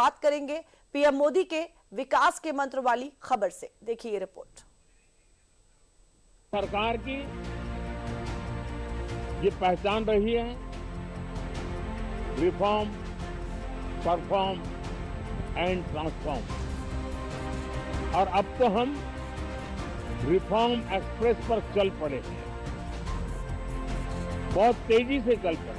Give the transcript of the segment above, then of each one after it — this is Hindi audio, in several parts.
बात करेंगे पीएम मोदी के विकास के मंत्र वाली खबर से। देखिए ये रिपोर्ट। सरकार की ये पहचान रही है रिफॉर्म, परफॉर्म एंड ट्रांसफॉर्म, और अब तो हम रिफॉर्म एक्सप्रेस पर चल पड़े हैं, बहुत तेजी से चल पड़े।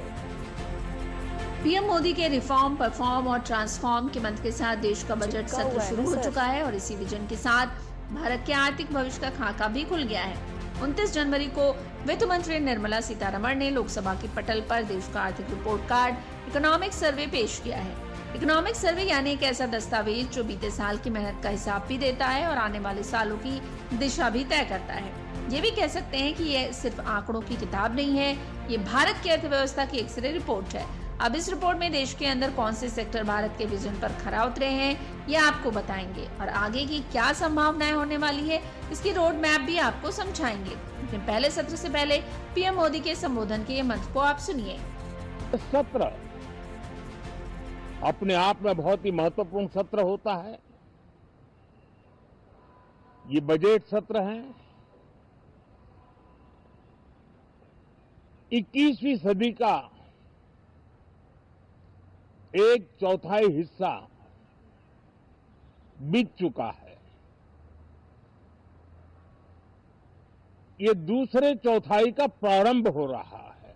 पीएम मोदी के रिफॉर्म, परफॉर्म और ट्रांसफॉर्म के मंत्र के साथ देश का बजट सत्र शुरू हो चुका है और इसी विजन के साथ भारत के आर्थिक भविष्य का खाका भी खुल गया है। 29 जनवरी को वित्त मंत्री निर्मला सीतारमण ने लोकसभा की पटल पर देश का आर्थिक रिपोर्ट कार्ड इकोनॉमिक सर्वे पेश किया है। इकोनॉमिक सर्वे यानी एक ऐसा दस्तावेज जो बीते साल की मेहनत का हिसाब भी देता है और आने वाले सालों की दिशा भी तय करता है। ये भी कह सकते हैं कि ये सिर्फ आंकड़ों की किताब नहीं है, ये भारत की अर्थव्यवस्था की एक्सरे रिपोर्ट है। अब इस रिपोर्ट में देश के अंदर कौन से सेक्टर भारत के विजन पर खरा उतरे हैं, ये आपको बताएंगे और आगे की क्या संभावनाएं होने वाली है, इसकी रोड मैप भी आपको समझाएंगे। लेकिन पहले सत्र से पहले पीएम मोदी के संबोधन के ये मंत्र को आप सुनिए। सत्र अपने आप में बहुत ही महत्वपूर्ण सत्र होता है। ये बजट सत्र है। 21वीं सदी का एक चौथाई हिस्सा बीत चुका है। ये दूसरे चौथाई का प्रारंभ हो रहा है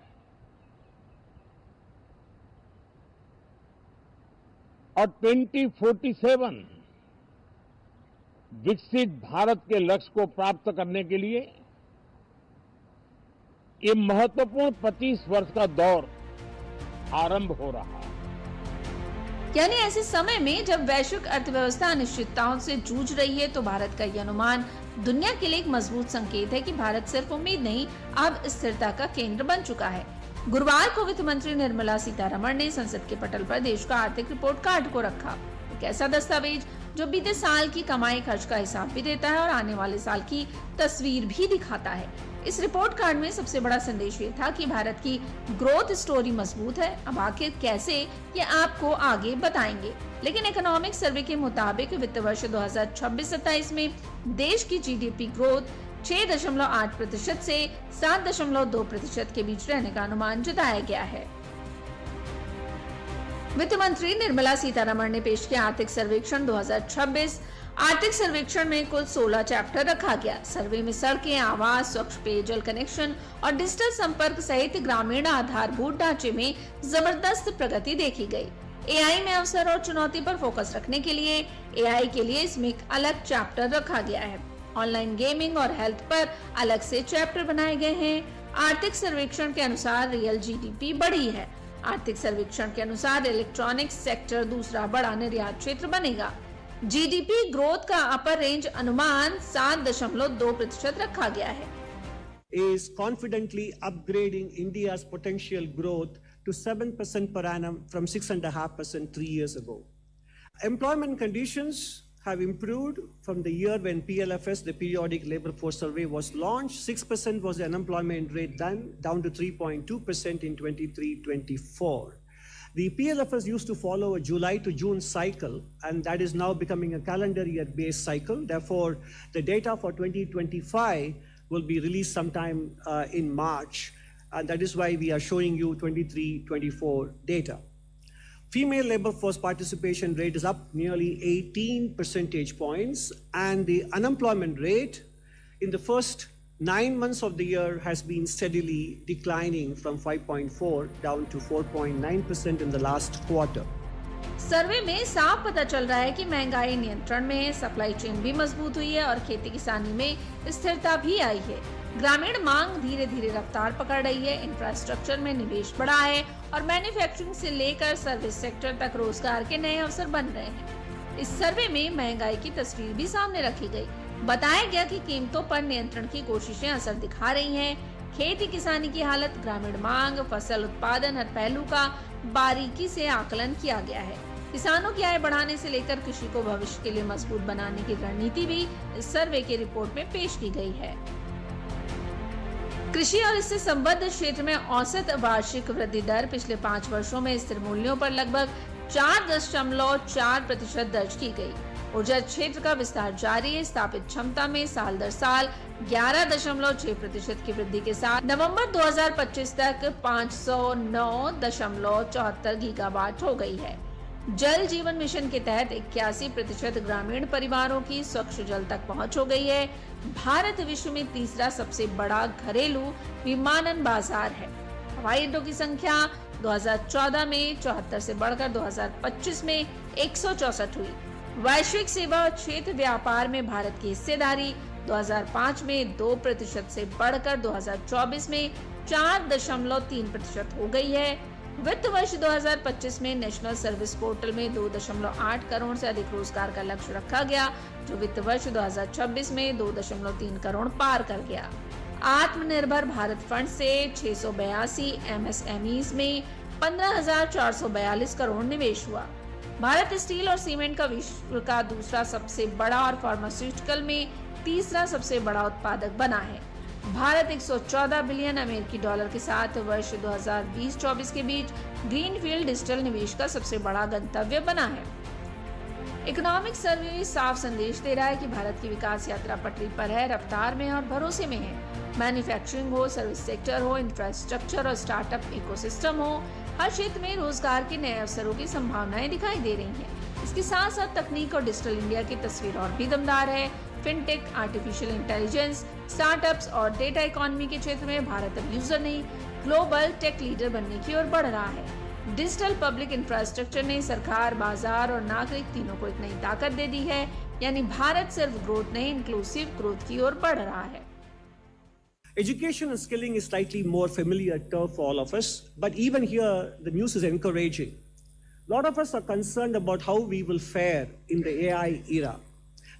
और 2047 विकसित भारत के लक्ष्य को प्राप्त करने के लिए ये महत्वपूर्ण 25 वर्ष का दौर आरंभ हो रहा है। यानी ऐसे समय में जब वैश्विक अर्थव्यवस्था अनिश्चितताओं से जूझ रही है तो भारत का यह अनुमान दुनिया के लिए एक मजबूत संकेत है कि भारत सिर्फ उम्मीद नहीं, अब स्थिरता का केंद्र बन चुका है। गुरुवार को वित्त मंत्री निर्मला सीतारमण ने संसद के पटल पर देश का आर्थिक रिपोर्ट कार्ड को रखा। एक ऐसा दस्तावेज जो बीते साल की कमाई खर्च का हिसाब भी देता है और आने वाले साल की तस्वीर भी दिखाता है। इस रिपोर्ट कार्ड में सबसे बड़ा संदेश ये था कि भारत की ग्रोथ स्टोरी मजबूत है। अब आखिर कैसे, ये आपको आगे बताएंगे। लेकिन इकोनॉमिक सर्वे के मुताबिक वित्त वर्ष 2026-27 में देश की जीडीपी ग्रोथ 6.8% से 7.2% के बीच रहने का अनुमान जताया गया है। वित्त मंत्री निर्मला सीतारमण ने पेश किया आर्थिक सर्वेक्षण 2026। आर्थिक सर्वेक्षण में कुल 16 चैप्टर रखा गया। सर्वे में सड़कें, आवास, स्वच्छ पेयजल कनेक्शन और डिजिटल संपर्क सहित ग्रामीण आधारभूत ढांचे में जबरदस्त प्रगति देखी गई। एआई में अवसर और चुनौती पर फोकस रखने के लिए एआई के लिए इसमें एक अलग चैप्टर रखा गया है। ऑनलाइन गेमिंग और हेल्थ पर अलग से चैप्टर बनाए गए हैं। आर्थिक सर्वेक्षण के अनुसार रियल जीडीपी बढ़ी है। आर्थिक सर्वेक्षण के अनुसार इलेक्ट्रॉनिक्स सेक्टर दूसरा बड़ा निर्यात क्षेत्र बनेगा। जीडीपी ग्रोथ का अपर रेंज अनुमान 7.2% रखा गया है। Is confidently upgrading India's potential growth to 7% per annum from 6.5% 3 years ago. Employment conditions have improved from the year when PLFS, the Periodic Labour Force Survey, was launched. 6% was the unemployment rate then, down to 3.2% in 23-24. The PLFS used to follow a July to June cycle, and that is now becoming a calendar year based cycle. Therefore, the data for 2025 will be released sometime in March, and that is why we are showing you 23-24 data. Female labor force participation rate is up nearly 18 percentage points, and the unemployment rate in the first 9 months of the year has been steadily declining from 5.4 down to 4.9% in the last quarter. सर्वे में साफ पता चल रहा है कि महंगाई नियंत्रण में, सप्लाई चेन भी मजबूत हुई है और खेती किसानी में स्थिरता भी आई है। ग्रामीण मांग धीरे धीरे रफ्तार पकड़ रही है। इंफ्रास्ट्रक्चर में निवेश बढ़ा है और मैन्युफैक्चरिंग से लेकर सर्विस सेक्टर तक रोजगार के नए अवसर बन रहे हैं। इस सर्वे में महंगाई की तस्वीर भी सामने रखी गई। बताया गया कि कीमतों पर नियंत्रण की कोशिशें असर दिखा रही हैं। खेती किसानी की हालत, ग्रामीण मांग, फसल उत्पादन, हर पहलू का बारीकी से आकलन किया गया है। किसानों की आय बढ़ाने से लेकर कृषि को भविष्य के लिए मजबूत बनाने की रणनीति भी इस सर्वे की रिपोर्ट में पेश की गई है। कृषि और इससे संबद्ध क्षेत्र में औसत वार्षिक वृद्धि दर पिछले 5 वर्षों में स्थिर मूल्यों पर लगभग 4.4% दर्ज की गई। ऊर्जा क्षेत्र का विस्तार जारी है। स्थापित क्षमता में साल दर साल 11.6% की वृद्धि के साथ नवंबर 2025 तक 509.74 गीगावाट हो गई है। जल जीवन मिशन के तहत 81% ग्रामीण परिवारों की स्वच्छ जल तक पहुंच हो गई है। भारत विश्व में तीसरा सबसे बड़ा घरेलू विमानन बाजार है। हवाई अड्डों की संख्या 2014 में 74 से बढ़कर 2025 में 164 हुई। वैश्विक सेवा क्षेत्र व्यापार में भारत की हिस्सेदारी 2005 में 2% से बढ़कर 2024 में 4.3% हो गई है। वित्त वर्ष 2025 में नेशनल सर्विस पोर्टल में 2.8 करोड़ से अधिक रोजगार का लक्ष्य रखा गया, जो वित्त वर्ष 2026 में 2.3 करोड़ पार कर गया। आत्मनिर्भर भारत फंड से 682 MSMEs में 15,442 करोड़ निवेश हुआ। भारत स्टील और सीमेंट का विश्व का दूसरा सबसे बड़ा और फार्मास्यूटिकल में तीसरा सबसे बड़ा उत्पादक बना है। भारत 114 बिलियन अमेरिकी डॉलर के साथ वर्ष 2020-24 के बीच ग्रीनफील्ड डिजिटल निवेश का सबसे बड़ा गंतव्य बना है। इकोनॉमिक सर्वे साफ संदेश दे रहा है कि भारत की विकास यात्रा पटरी पर है, रफ्तार में और भरोसे में है। मैन्युफैक्चरिंग हो, सर्विस सेक्टर हो, इंफ्रास्ट्रक्चर और स्टार्टअप इकोसिस्टम हो, हर क्षेत्र में रोजगार के नए अवसरों की संभावनाएं दिखाई दे रही हैं। इसके साथ साथ तकनीक और डिजिटल इंडिया की तस्वीर और भी दमदार है। फिनटेक, आर्टिफिशियल इंटेलिजेंस, स्टार्टअप्स और डेटा इकोनॉमी के क्षेत्र में भारत अब यूजर नहीं, ग्लोबल टेक लीडर बनने की ओर बढ़ रहा है। डिजिटल पब्लिक इंफ्रास्ट्रक्चर ने सरकार, बाजार और नागरिक तीनों को एक नई ताकत दे दी है। यानी भारत सिर्फ ग्रोथ नहीं, इंक्लूसिव ग्रोथ की ओर बढ़ रहा है। Education and skilling is slightly more familiar term for all of us, but even here the news is encouraging. A lot of us are concerned about how we will fare in the AI era.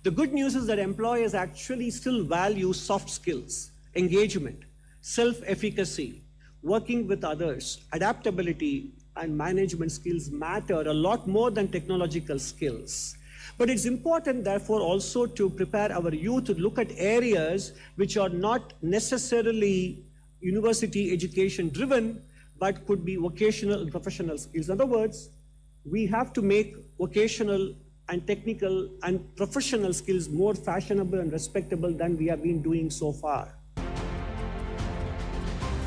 The good news is that employers actually still value soft skills, engagement, self-efficacy, working with others, adaptability, and management skills matter a lot more than technological skills. But it's important, therefore, also to prepare our youth to look at areas which are not necessarily university education driven, but could be vocational and professional skills. In other words, we have to make vocational and technical and professional skills more fashionable and respectable than we have been doing so far.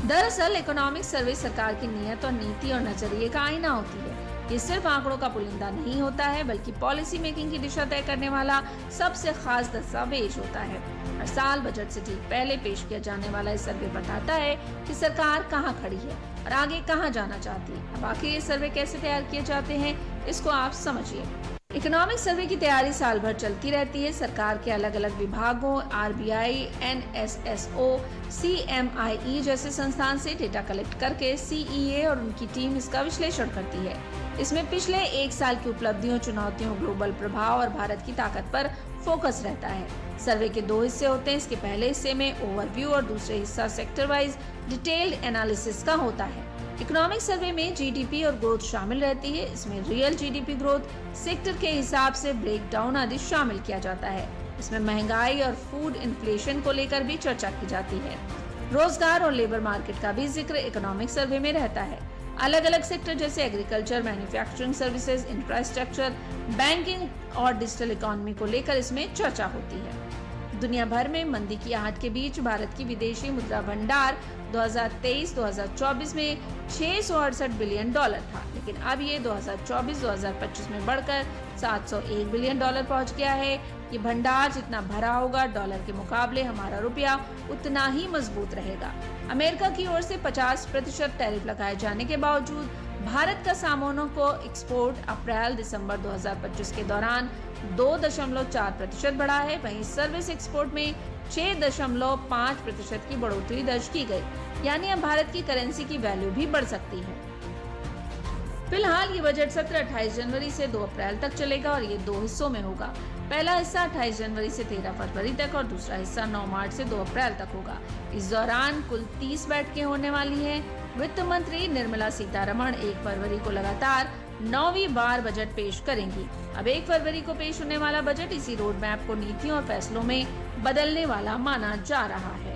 दरअसल इकोनॉमिक सर्वे सरकार की नीयत और नीति और नजरिए का आईना होती है। ये सिर्फ आंकड़ों का पुलिंदा नहीं होता है, बल्कि पॉलिसी मेकिंग की दिशा तय करने वाला सबसे खास दस्तावेज होता है। हर साल बजट से ठीक पहले पेश किया जाने वाला ये सर्वे बताता है कि सरकार कहां खड़ी है और आगे कहां जाना चाहती है। अब आखिर ये सर्वे कैसे तैयार किए जाते हैं, इसको आप समझिए। इकोनॉमिक सर्वे की तैयारी साल भर चलती रहती है। सरकार के अलग अलग विभागों, RBI, NSSO, CMIE जैसे संस्थान से डेटा कलेक्ट करके CEA और उनकी टीम इसका विश्लेषण करती है। इसमें पिछले एक साल की उपलब्धियों, चुनौतियों, ग्लोबल प्रभाव और भारत की ताकत पर फोकस रहता है। सर्वे के 2 हिस्से होते हैं। इसके पहले हिस्से में ओवरव्यू और दूसरे हिस्सा सेक्टर वाइज डिटेल्ड एनालिसिस का होता है। इकोनॉमिक सर्वे में GDP और ग्रोथ शामिल रहती है। इसमें रियल GDP ग्रोथ, सेक्टर के हिसाब से ब्रेकडाउन आदि शामिल किया जाता है। इसमें महंगाई और फूड इन्फ्लेशन को लेकर भी चर्चा की जाती है। रोजगार और लेबर मार्केट का भी जिक्र इकोनॉमिक सर्वे में रहता है। अलग अलग सेक्टर जैसे agriculture, manufacturing services, infrastructure, banking और डिजिटल इकोनॉमी को लेकर इसमें चर्चा होती है। दुनिया भर में मंदी की आहट के बीच भारत की विदेशी मुद्रा भंडार 2023-2024 में $668 बिलियन था, लेकिन अब ये 2024-2025 में बढ़कर $701 बिलियन पहुंच गया है। ये भंडार जितना भरा होगा, डॉलर के मुकाबले हमारा रुपया उतना ही मजबूत रहेगा। अमेरिका की ओर से 50% टैरिफ लगाए जाने के बावजूद भारत का सामानों को एक्सपोर्ट अप्रैल-दिसंबर 2025 के दौरान 2.4% बढ़ा है। वहीं सर्विस एक्सपोर्ट में 6.5% की बढ़ोतरी दर्ज की गई। यानी अब भारत की करेंसी की वैल्यू भी बढ़ सकती है। फिलहाल ये बजट सत्र 28 जनवरी से 2 अप्रैल तक चलेगा और ये 2 हिस्सों में होगा। पहला हिस्सा 28 जनवरी से 13 फरवरी तक और दूसरा हिस्सा 9 मार्च से 2 अप्रैल तक होगा। इस दौरान कुल 30 बैठकें होने वाली हैं। वित्त मंत्री निर्मला सीतारमण 1 फरवरी को लगातार 9वीं बार बजट पेश करेंगी। अब 1 फरवरी को पेश होने वाला बजट इसी रोड मैप को नीतियों और फैसलों में बदलने वाला माना जा रहा है।